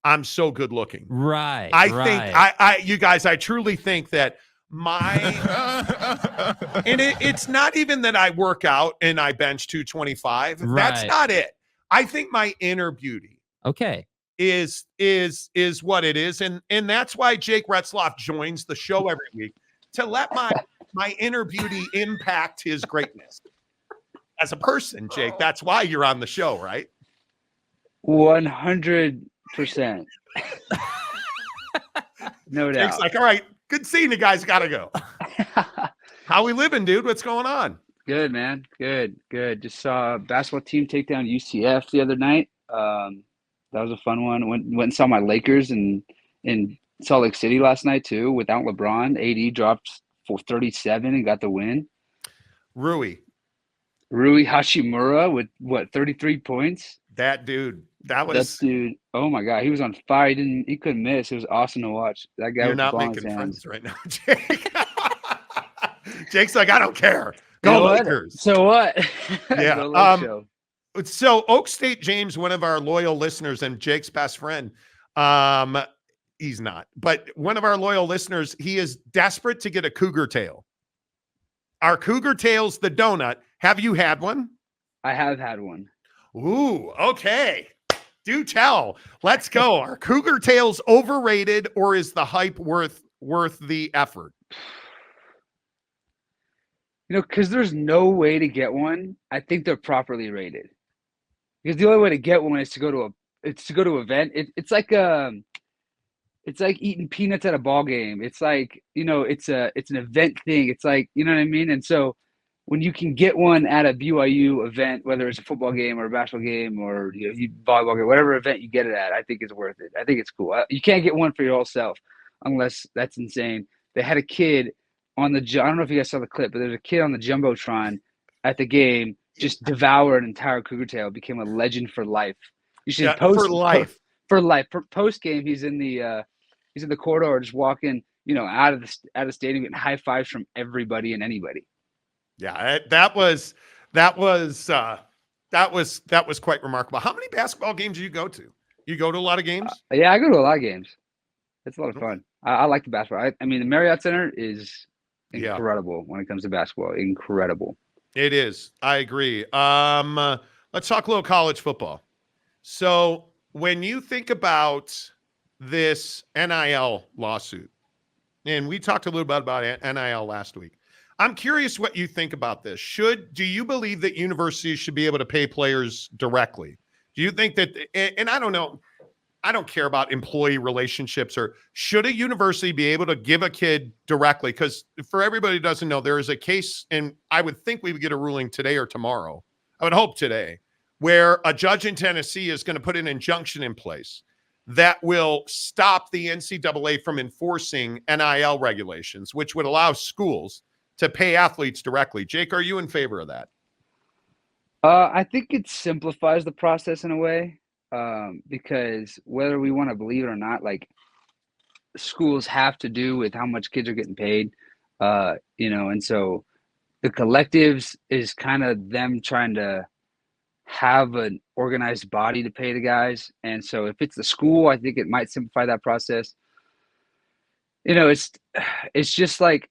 I'm so good looking. Right. Think you guys, I truly think that and it's not even that I work out and I bench 225. Right. That's not it. I think my inner beauty is what it is. And that's why Jake Retzlaff joins the show every week, to let my inner beauty impact his greatness as a person. Jake, that's why you're on the show, right? 100%. No doubt. Jake's like, all right, good seeing you guys. Gotta go. How we living, dude? What's going on? Good, man. Good. Just saw a basketball team take down UCF the other night. That was a fun one. Went and saw my Lakers in Salt Lake City last night too. Without LeBron, AD dropped for 37 and got the win. Rui Hashimura with 33 points. That dude. Oh my God, he was on fire. He couldn't miss. It was awesome to watch. That guy. You're not making friends right now, Jake. Jake's like, I don't care. Go Lakers. So what? Yeah. So Oak State James, one of our loyal listeners and Jake's best friend, he's not, but one of our loyal listeners, he is desperate to get a cougar tail. Our cougar tail's the donut. Have you had one? I have had one. Ooh, okay. Do tell. Let's go. Are cougar tails overrated, or is the hype worth the effort? Because there's no way to get one. I think they're properly rated. Because the only way to get one is to go to an event. It's like eating peanuts at a ball game. It's like, it's an event thing. It's like, you know what I mean? And so when you can get one at a BYU event, whether it's a football game or a basketball game or volleyball game, whatever event you get it at, I think it's worth it. I think it's cool. You can't get one for your whole self unless that's insane. They had a kid on the, I don't know if you guys saw the clip, but there's a kid on the Jumbotron at the game, just devour an entire cougar tail, became a legend for life. You should post for life. For life. Post game, he's in the corridor, just walking, out of the stadium, getting high fives from everybody and anybody. Yeah, that was quite remarkable. How many basketball games do you go to? You go to a lot of games? Yeah, I go to a lot of games. It's a lot of fun. I like the basketball. I mean, the Marriott Center is incredible when it comes to basketball. Incredible. It is. I agree. Let's talk a little college football. So when you think about this NIL lawsuit, and we talked a little bit about NIL last week, I'm curious what you think about this. Do you believe that universities should be able to pay players directly? Do you think that, and I don't know, I don't care about employee relationships, or should a university be able to give a kid directly? Because for everybody who doesn't know, there is a case, and I would think we would get a ruling today or tomorrow. I would hope today, where a judge in Tennessee is going to put an injunction in place that will stop the NCAA from enforcing NIL regulations, which would allow schools to pay athletes directly. Jake, are you in favor of that? I think it simplifies the process in a way. Because whether we want to believe it or not, like, schools have to do with how much kids are getting paid, and so the collectives is kind of them trying to have an organized body to pay the guys. And so if it's the school, I think it might simplify that process. It's just like,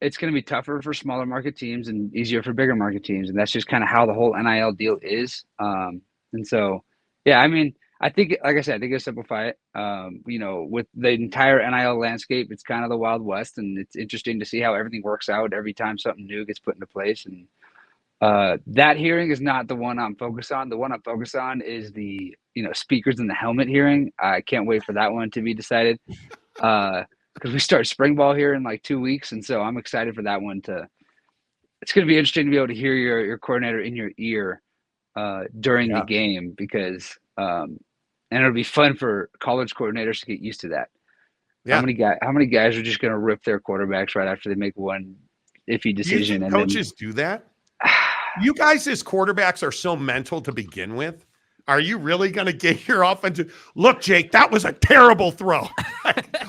it's going to be tougher for smaller market teams and easier for bigger market teams. And that's just kind of how the whole NIL deal is. And so, yeah, I mean, I think, like I said, I think it'll simplify it. With the entire NIL landscape, it's kind of the Wild West, and it's interesting to see how everything works out every time something new gets put into place. And that hearing is not the one I'm focused on. The one I'm focused on is the, speakers in the helmet hearing. I can't wait for that one to be decided because we start spring ball here in like 2 weeks. And so I'm excited for that one it's going to be interesting to be able to hear your coordinator in your ear during the game, because and it'll be fun for college coordinators to get used to that. Yeah. How many guys are just going to rip their quarterbacks right after they make one iffy decision? And coaches do that? You guys as quarterbacks are so mental to begin with. Are you really going to get your offensive? Look, Jake, that was a terrible throw.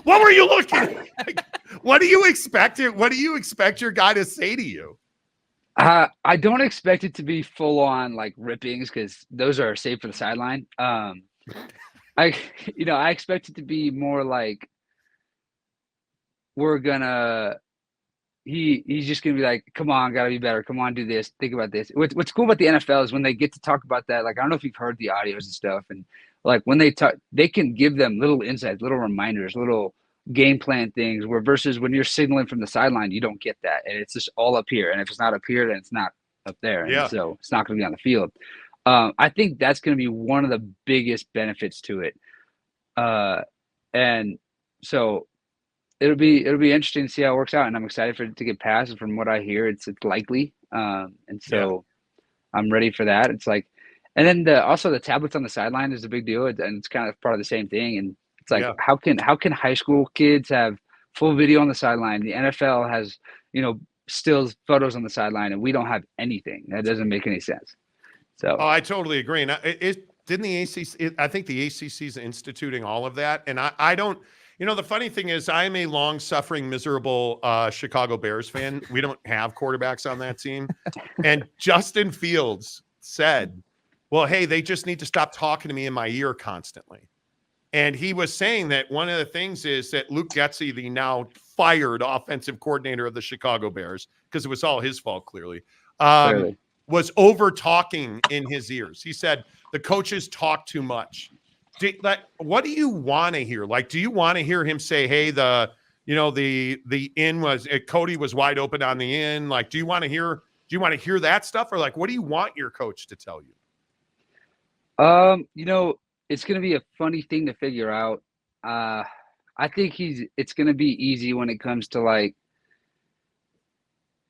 What were you looking at? What do you expect? What do you expect your guy to say to you? I don't expect it to be full on like rippings, because those are safe for the sideline. I I I expect it to be more like we're gonna he's just gonna be like, come on, gotta be better. Come on, do this. Think about this. What's cool about the NFL is when they get to talk about that. Like, I don't know if you've heard the audios and stuff, and like when they talk, they can give them little insights, little reminders, little game plan things. Where versus when you're signaling from the sideline, you don't get that, and it's just all up here. And if it's not up here, then it's not up there, and Yeah. so it's not gonna be on the field. I think that's gonna be one of the biggest benefits to it. And so it'll be interesting to see how it works out, and I'm excited for it to get passed. And from what I hear, it's likely, and Yeah. so I'm ready for that. It's like, and then also the tablets on the sideline is a big deal, and it's kind of part of the same thing. And it's like, Yeah. how can high school kids have full video on the sideline? The NFL has stills, photos on the sideline, and we don't have anything. That doesn't make any sense. So Oh, I totally agree. And didn't the ACC, I think the ACC is instituting all of that. And I don't, the funny thing is I'm a long suffering, miserable Chicago Bears fan. We don't have quarterbacks on that team. And Justin Fields said, well, hey, they just need to stop talking to me in my ear constantly. And he was saying that one of the things is that Luke Getsy, the now fired offensive coordinator of the Chicago Bears, because it was all his fault, clearly, clearly. was over talking in his ears. He said the coaches talk too much. What do you want to hear? Like, do you want to hear him say, hey, the in was Cody was wide open on the in? Like, do you want to hear that stuff? Or like, what do you want your coach to tell you? It's going to be a funny thing to figure out. I think it's going to be easy when it comes to like,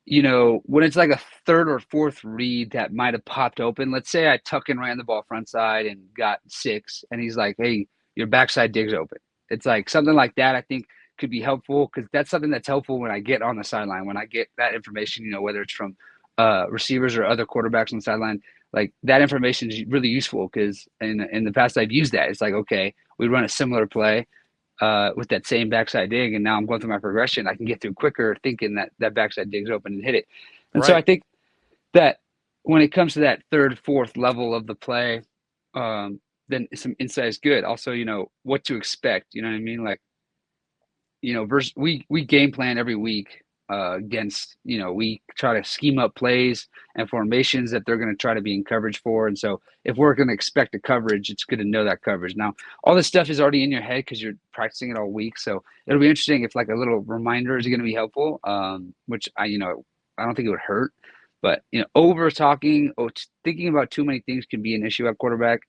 when it's like a third or fourth read that might have popped open. Let's say I tuck and ran the ball front side and got 6, and he's like, hey, your backside dig's open. It's like something like that, I think could be helpful, because that's something that's helpful when I get on the sideline, when I get that information, whether it's from receivers or other quarterbacks on the sideline. Like, that information is really useful, because in the past I've used that. It's like, okay, we run a similar play with that same backside dig, and now I'm going through my progression. I can get through quicker thinking that backside dig's open and hit it. And so I think that when it comes to that third, fourth level of the play, then some insight is good. Also, what to expect. You know what I mean? Like, versus we game plan every week against, we try to scheme up plays and formations that they're going to try to be in coverage for. And so if we're going to expect a coverage, it's good to know that coverage. Now, all this stuff is already in your head because you're practicing it all week. So it'll be interesting if like a little reminder is going to be helpful, which I don't think it would hurt. But, over talking or thinking about too many things can be an issue at quarterback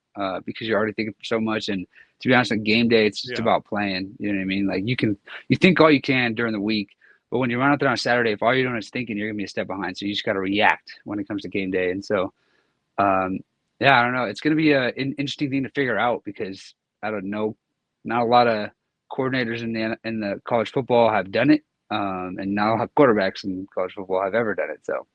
because you're already thinking so much. And to be honest, on game day, it's just about playing. You know what I mean? Like, you think all you can during the week, but when you run out there on Saturday, if all you're doing is thinking, you're going to be a step behind. So you just got to react when it comes to game day. And so, I don't know. It's going to be an interesting thing to figure out, because I don't know, not a lot of coordinators in the college football have done it, and not a lot of quarterbacks in college football have ever done it. So.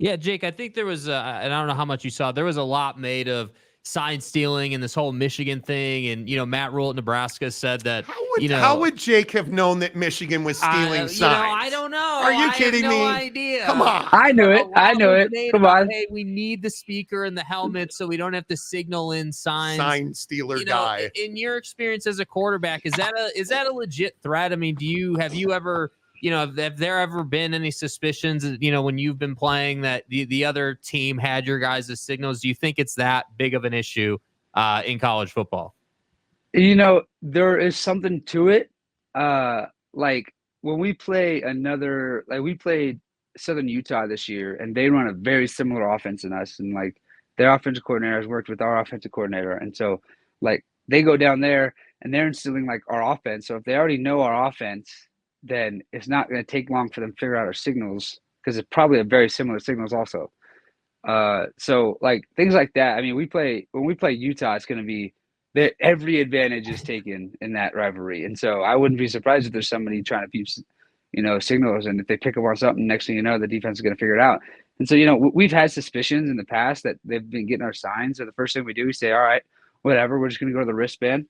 Yeah, Jake, I think there was, and I don't know how much you saw, there was a lot made of sign stealing and this whole Michigan thing. And, Matt Rule at Nebraska said that, how would Jake have known that Michigan was stealing signs? I don't know. Are you kidding me? No idea. Come on. I knew it. Come on. Hey, we need the speaker and the helmet so we don't have to signal in signs. Sign stealer guy. In your experience as a quarterback, is that a legit threat? I mean, have you ever, have there ever been any suspicions, when you've been playing that the other team had your guys as signals? Do you think it's that big of an issue in college football? There is something to it. Like when we play we played Southern Utah this year, and they run a very similar offense than us. And like, their offensive coordinator has worked with our offensive coordinator. And so like, they go down there and they're instilling like our offense. So if they already know our offense, then it's not going to take long for them to figure out our signals, because it's probably a very similar signals also. So like things like that. I mean, when we play Utah, it's going to be that every advantage is taken in that rivalry. And so I wouldn't be surprised if there's somebody trying to keep, signals. And if they pick up on something, next thing you know, the defense is going to figure it out. And so, we've had suspicions in the past that they've been getting our signs. So the first thing we do, we say, all right, whatever, we're just going to go to the wristband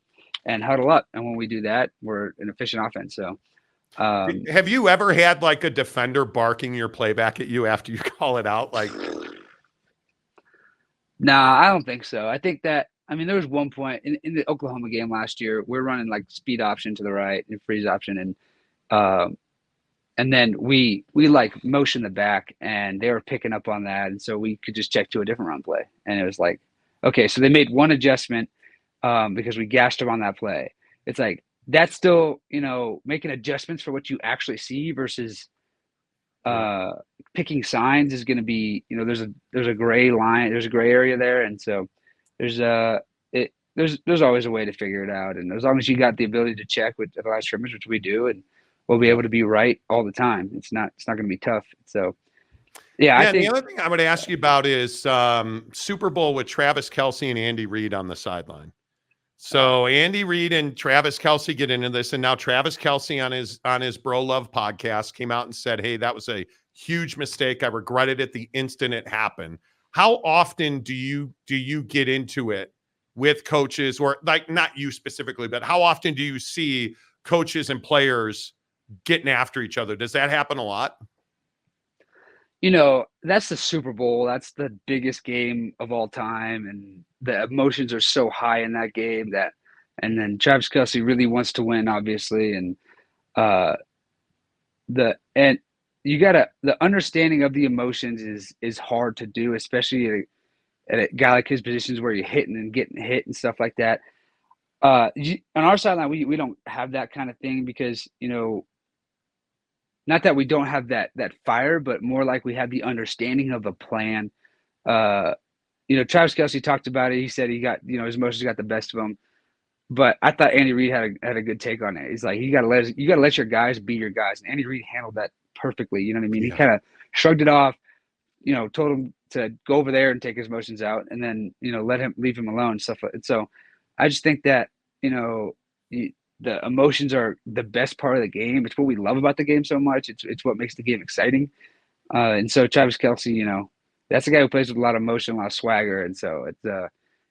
and huddle up. And when we do that, we're an efficient offense. So, have you ever had like a defender barking your playback at you after you call it out? Like, nah, I don't think so. I think that I mean, there was one point in the Oklahoma game last year, we're running like speed option to the right and freeze option, and then we like motion the back, and they were picking up on that, and so we could just check to a different run play, and it was like, okay, so they made one adjustment because we gashed them on that play. It's like that's still making adjustments for what you actually see versus picking signs is going to be there's a gray line, there's a gray area there, and so there's always a way to figure it out, and as long as you got the ability to check with the live scrimmage, which we do, and we'll be able to be right all the time. It's not going to be tough. So, yeah, I think the other thing I would ask you about is Super Bowl with Travis Kelce and Andy Reid on the sideline. So Andy Reid and Travis Kelce get into this, and now Travis Kelce on his Bro Love podcast came out and said, "Hey, that was a huge mistake. I regretted it the instant it happened." How often do you get into it with coaches, or like not you specifically, but how often do you see coaches and players getting after each other? Does that happen a lot? That's the Super Bowl. That's the biggest game of all time, and the emotions are so high in that game and then Travis Kelce really wants to win, obviously, and the understanding of the emotions is hard to do, especially at a guy like his positions where you're hitting and getting hit and stuff like that. On our sideline, we don't have that kind of thing because not that we don't have that fire, but more like we have the understanding of a plan. Travis Kelce talked about it. He said he got his emotions got the best of him. But I thought Andy Reid had a good take on it. He's like, you got to let your guys be your guys. And Andy Reid handled that perfectly. You know what I mean? Yeah. He kind of shrugged it off, told him to go over there and take his emotions out, and then leave him alone, stuff like that. So I just think that the emotions are the best part of the game. It's what we love about the game so much. It's what makes the game exciting. And so Travis Kelce, that's a guy who plays with a lot of emotion, a lot of swagger, and so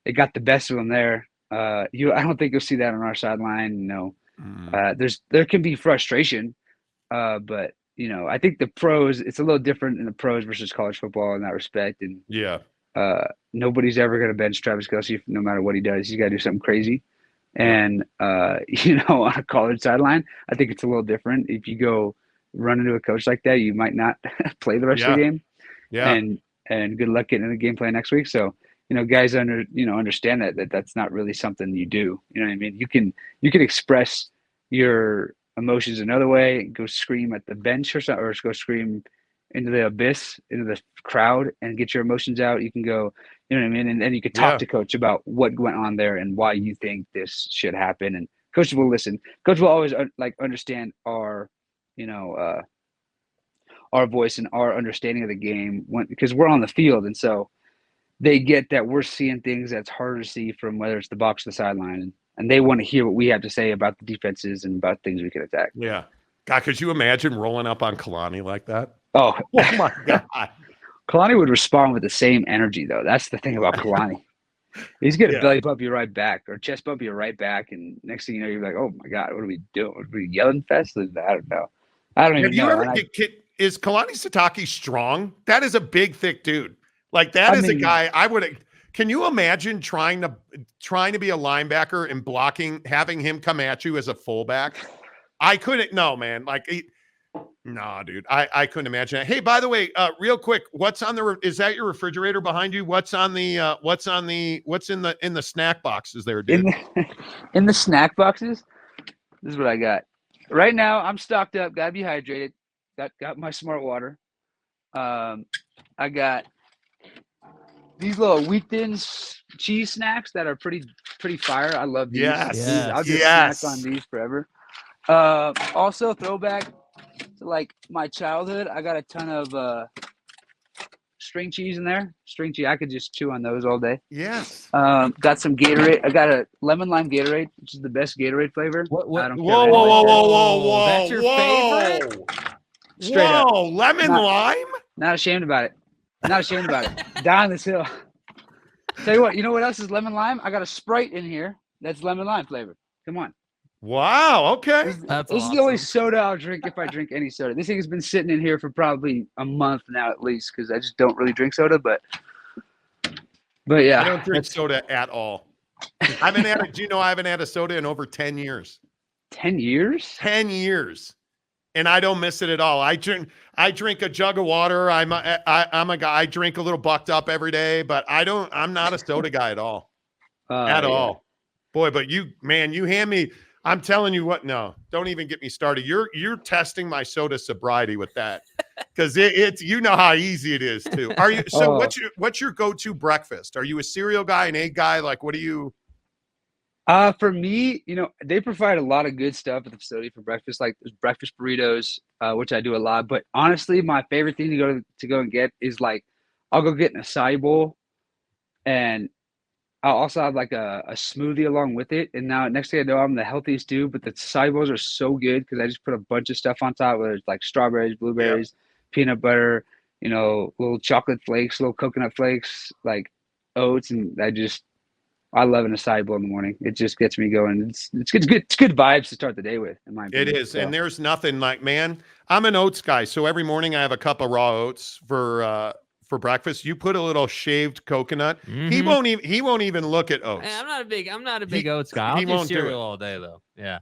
it got the best of him there. I don't think you'll see that on our sideline. There can be frustration, but I think the pros, it's a little different in the pros versus college football in that respect. And nobody's ever going to bench Travis Kelce no matter what he does. He's got to do something crazy. And on a college sideline, I think it's a little different. If you go run into a coach like that, you might not play the rest of the game. Yeah. And good luck getting in the game plan next week. So, guys understand that that's not really something you do. You know what I mean? You can express your emotions another way, go scream at the bench or something, or go scream into the abyss, into the crowd, and get your emotions out. You can go, you know what I mean? And then you could talk to coach about what went on there and why you think this should happen. And coach will listen. Coach will always understand our voice and our understanding of the game because we're on the field. And so they get that we're seeing things that's harder to see from whether it's the box or the sideline. And they want to hear what we have to say about the defenses and about things we can attack. Yeah. God, could you imagine rolling up on Kalani like that? Oh my God. Kalani would respond with the same energy, though. That's the thing about Kalani. He's going to belly bump you right back or chest bump you right back. And next thing you know, you're like, oh, my God, what are we doing? Are we yelling fest? I don't know. I don't even know. Is Kalani Sitake strong? That is a big, thick dude. Like that is a guy I would – can you imagine trying to be a linebacker and blocking, having him come at you as a fullback? I couldn't – no, man. No, dude. I couldn't imagine that. Hey, by the way, real quick, what's on the is that your refrigerator behind you? What's in the snack boxes there, dude? In the snack boxes? This is what I got. Right now, I'm stocked up, gotta be hydrated. Got my smart water. I got these little wheat thins cheese snacks that are pretty fire. I love these. Yes. I'll just snack on these forever. Also throwback to like my childhood. I got a ton of string cheese in there. String cheese. I could just chew on those all day. Yes. Got some Gatorade. I got a lemon lime Gatorade, which is the best Gatorade flavor. Whoa. That's your favorite? Straight up. Lemon lime? Not ashamed about it. Down this hill. Tell you what, you know what else is lemon lime? I got a Sprite in here that's lemon lime flavored. Come on. Wow. Okay. This is the only soda I'll drink if I drink any soda. This thing has been sitting in here for probably a month now at least because I just don't really drink soda. But yeah. I don't drink soda at all. Do you know I haven't had a soda in over 10 years? 10 years? 10 years. And I don't miss it at all. I drink a jug of water. I'm a guy. I drink a little bucked up every day, but I'm not a soda guy at all. At Yeah. all. Boy, but you hand me, I'm telling you what, no, don't even get me started. You're testing my soda sobriety with that. Because it's you know how easy it is too. Are you what's your go-to breakfast? Are you a cereal guy, an egg guy? Like what do you For me, they provide a lot of good stuff at the facility for breakfast, like there's breakfast burritos, which I do a lot. But honestly, my favorite thing to go and get is like I'll go get an acai bowl, and I'll also have like a smoothie along with it. And now next thing I know, I'm the healthiest dude. But the acai bowls are so good because I just put a bunch of stuff on top, whether it's like strawberries, blueberries, peanut butter, little chocolate flakes, little coconut flakes, like oats, and I love an acai bowl in the morning. It just gets me going. It's good vibes to start the day with, in my opinion. It is. So. And there's nothing like, man, I'm an oats guy. So every morning I have a cup of raw oats for breakfast. You put a little shaved coconut. Mm-hmm. He won't even look at oats. I'm not a big oats guy. I'll do cereal all day though. Yeah.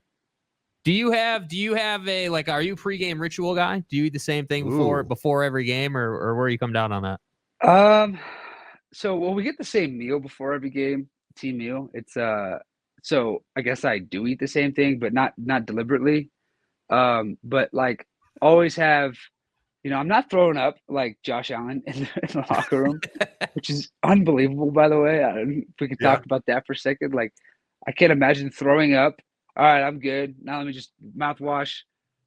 Do you have a are you a pregame ritual guy? Do you eat the same thing before every game, or where you come down on that? So we get the same meal before every game, team meal. It's so I guess I do eat the same thing, but not deliberately. But like always have, I'm not throwing up like Josh Allen in the locker room, which is unbelievable, by the way. If we could talk about that for a second. Like, I can't imagine throwing up. All right, I'm good. Now let me just mouthwash,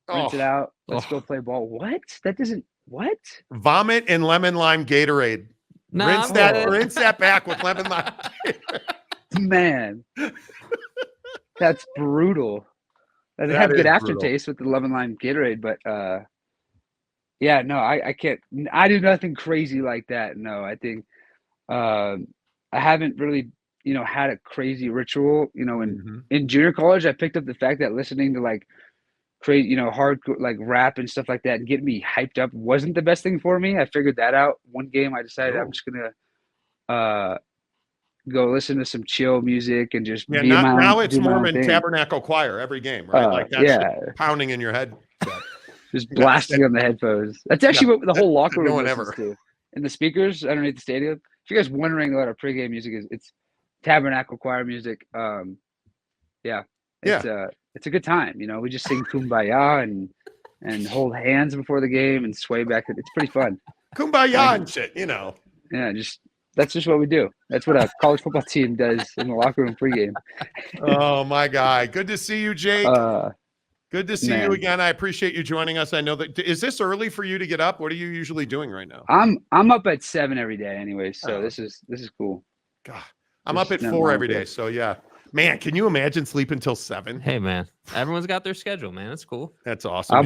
rinse it out. Let's go play ball. What? That doesn't – what? Vomit and lemon lime Gatorade. Rinse that back with lemon lime. Man, that's brutal. They have good aftertaste with the lemon lime Gatorade, but yeah, no, I can't. I do nothing crazy like that. No, I think I haven't really, had a crazy ritual. In junior college, I picked up the fact that listening to like crazy, hardcore like rap and stuff like that and getting me hyped up wasn't the best thing for me. I figured that out. One game, I decided I'm just gonna go listen to some chill music and just be my own, now it's do my own Mormon thing. Tabernacle Choir every game, right? Like that's pounding in your head. Just blasting on the headphones. That's actually what the whole locker room listens to. And the speakers underneath the stadium. If you guys wondering what our pregame music is, it's Tabernacle Choir music. It's a good time. We just sing Kumbaya and hold hands before the game and sway back. It's pretty fun. Kumbaya and shit, Yeah, that's just what we do. That's what a college football team does in the locker room pregame. Oh my guy. Good to see you, Jake. Good to see you again. I appreciate you joining us. I know that is this early for you to get up? What are you usually doing right now? I'm up at 7 every day anyway, so this is cool. God, I'm up at 4 every day. So yeah. Man, can you imagine sleeping till 7? Hey man, everyone's got their schedule, man. That's cool. That's awesome.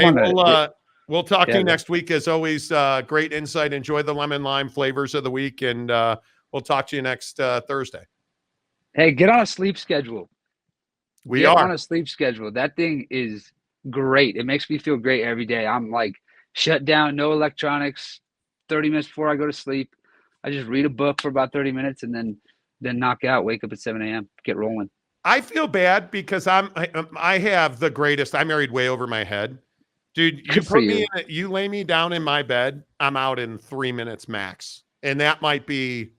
We'll talk to you next week. As always, great insight. Enjoy the lemon lime flavors of the week, and we'll talk to you next Thursday. Hey, get on a sleep schedule. We are on a sleep schedule. That thing is great. It makes me feel great every day. I'm like shut down, no electronics. 30 minutes before I go to sleep, I just read a book for about 30 minutes and then knock out. Wake up at 7 a.m. Get rolling. I feel bad because I have the greatest. I married way over my head, dude. You lay me down in my bed, I'm out in 3 minutes max, and that might be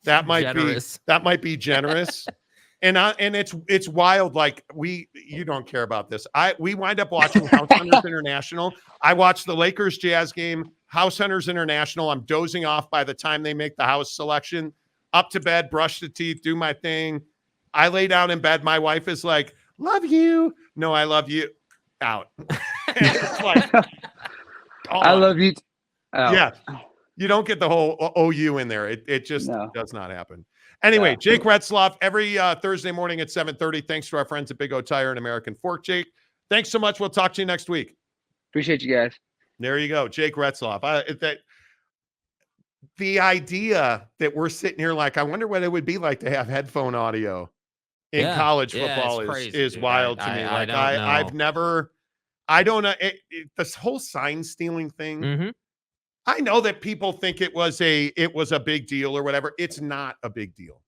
generous. And it's wild. Like you don't care about this. We wind up watching House Hunters International. I watch the Lakers Jazz game, House Hunters International. I'm dozing off by the time they make the house selection. Up to bed, brush the teeth, do my thing. I lay down in bed. My wife is like, "Love you." No, I love you. Out. It's like, I love you. Yeah. You don't get the whole OU in there. It just does not happen. Anyway, Jake Retzlaff every Thursday morning at 7:30. Thanks to our friends at Big O Tire and American Fork. Jake, thanks so much. We'll talk to you next week. Appreciate you guys. There you go. Jake Retzlaff. The idea that we're sitting here like, I wonder what it would be like to have headphone audio in college football is wild to me. I don't know. This whole sign stealing thing. Mm-hmm. I know that people think it was a big deal or whatever. It's not a big deal.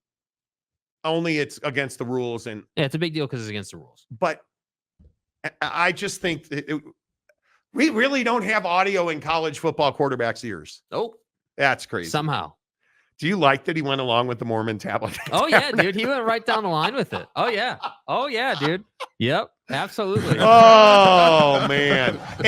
only it's against the rules. And Yeah, it's a big deal because it's against the rules. but I just think that we really don't have audio in college football quarterbacks' ears. Oh, That's crazy. somehow. Do you like that he went along with the Mormon tablet? Oh yeah, dude. He went right down the line with it. Oh yeah, dude. Yep, absolutely. Oh man. And